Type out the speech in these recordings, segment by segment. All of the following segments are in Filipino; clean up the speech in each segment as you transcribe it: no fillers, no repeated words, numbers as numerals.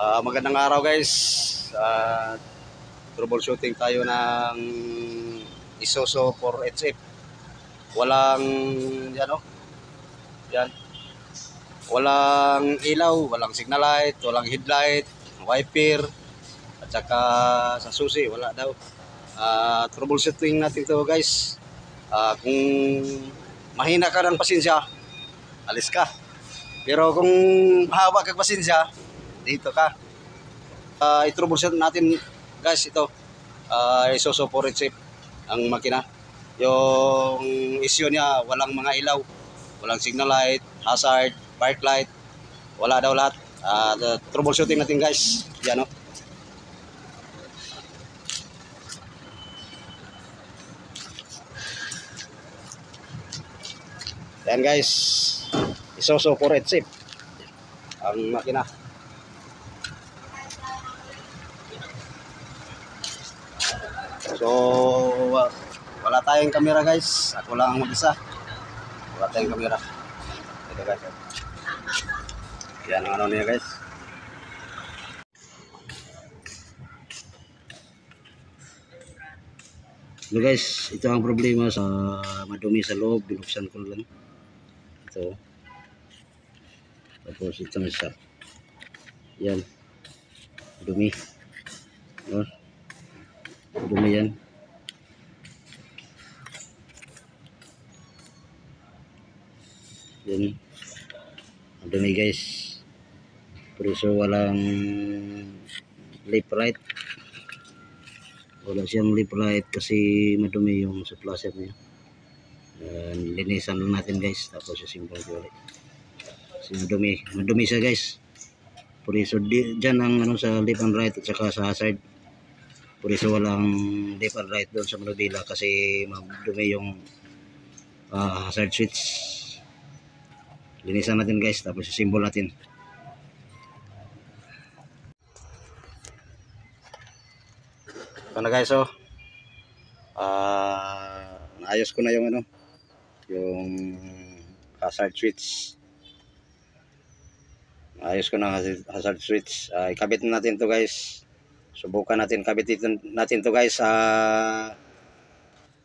Magandang araw guys. Troubleshooting tayo ng Isuzu 4HF. Walang yan. Walang ilaw, walang signal light, walang headlight, wiper, at saka sa susi wala daw. Troubleshooting natin to guys. Kung mahina ka ng pasensya, alis ka. Pero kung mahaba kang pasensya, dito ka. I-troubleshoot natin guys ito. Isuzu 4HF ang makina. Yung issue niya, walang mga ilaw, walang signal light, hazard, park light, wala daw lahat. Troubleshooting natin guys. Yan o. Yan guys. Isuzu 4HF ang makina. So wala tayong camera guys. Ako lang ang mag-isa. Wala tayong camera. Ito guys. Yan ang ano niya guys. So guys, ito ang problema sa madumi sa loob. Binuksan ko lang. Ito. Tapos ito na siya. Yan. Dumi. No? Dumi yan. Yan. Dumi guys. Pero so walang lip right. Wala siyang lip right kasi madumi yung suplasser niya. Linisan lang natin guys. Tapos isimpong ko ulit. Kasi madumi siya guys. Por eso dyan ang ano sa left and right at saka sa hazard. Por eso walang left and right doon sa manubila kasi madumi yung hazard switch. Linisan natin guys, tapos isimbol natin. Ito na guys oh. Naayos ko na yung ano, yung hazard switch. Ayos ko na hazard switch. Ikabit natin to guys. Subukan natin kabitin natin to guys.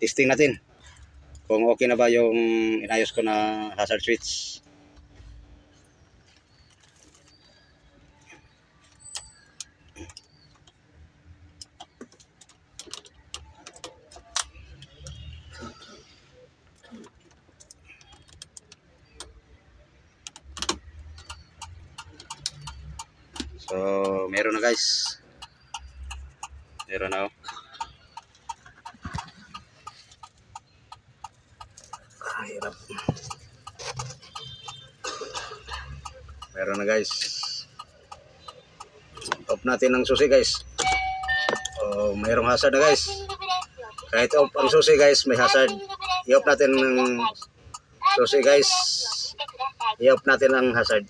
Testing natin kung okay na ba yung inayos ko na hazard switch. So, meron na guys. Meron na. Hirap. Meron na guys. Off natin ang susi guys. Mayroong hazard na guys. Kahit off ang susi guys, may hazard. I-off natin ang susi guys. I-off natin ang hazard.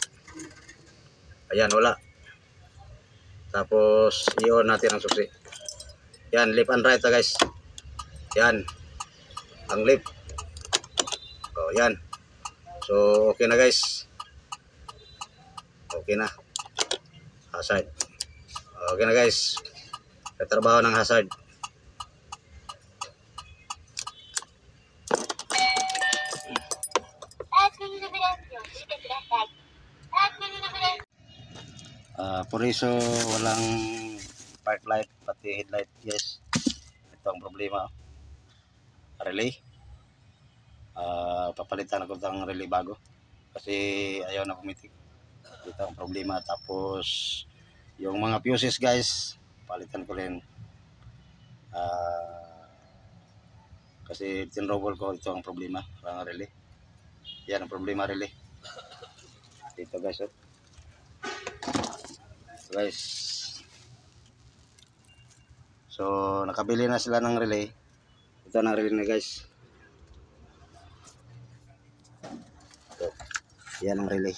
Ayan, wala. Tapos i-on natin ang susi. Yan, left and right guys. Yan. Ang left. Yan. So okay na guys. Okay na. Hazard. Okay na guys. Katrabaho ng hazard. Por eso walang park light pati headlight guys. Ito ang problema. Relay. Papalitan ako ng relay bago kasi ayaw na pumitik. Ito ang problema. Tapos yung mga fuses guys, palitan ko rin. Kasi tinrobol ko, ito ang problema ng relay. Yan ang problema relay. Dito guys oh. Guys, so nakabili na sila ng relay. Ito na relay na guys. So, yan ang relay.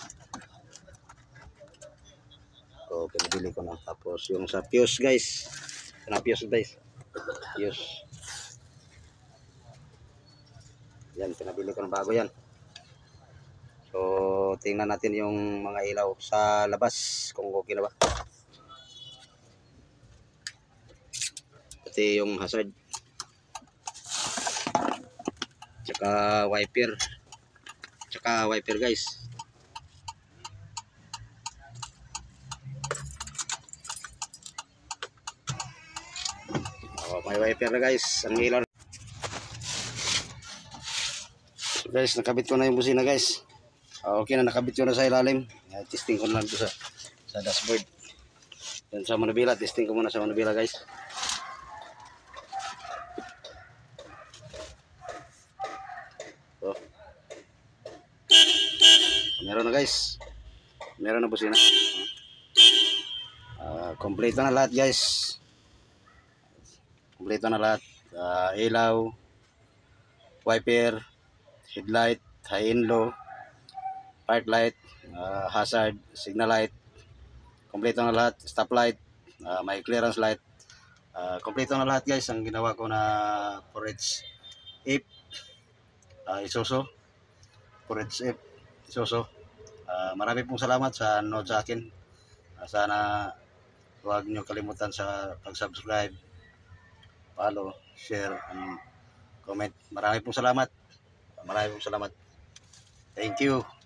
So pinabili ko na. Tapos yung sa fuse guys, na fuse guys, fuse yan, pinabili ko na bago yan. So tingnan natin yung mga ilaw sa labas kung okay na ba. pati yung hazard. Tsaka wiper guys. May wiper na guys, ang ilaw. So guys, nakabit ko na yung busina guys. Okay na, nakabit ko na sa ilalim. Testing ko na lang sa dashboard. Yan sa manubila, testing ko muna sa manubila guys. So, meron na guys. Meron na busina. Kompleto na lahat guys. Kompleto na lahat. Ilaw, wiper, headlight, high and low, park light, hazard, signal light. Kompleto na lahat. Stoplight, may clearance light. Kompleto na lahat guys. Ang ginawa ko na 4HF Isuzu. 4HF Isuzu. Marami pong salamat sa nanood sa akin. Sana huwag nyo kalimutan sa pag-subscribe, follow, share, and comment. Marami pong salamat. Marami pong salamat. Thank you.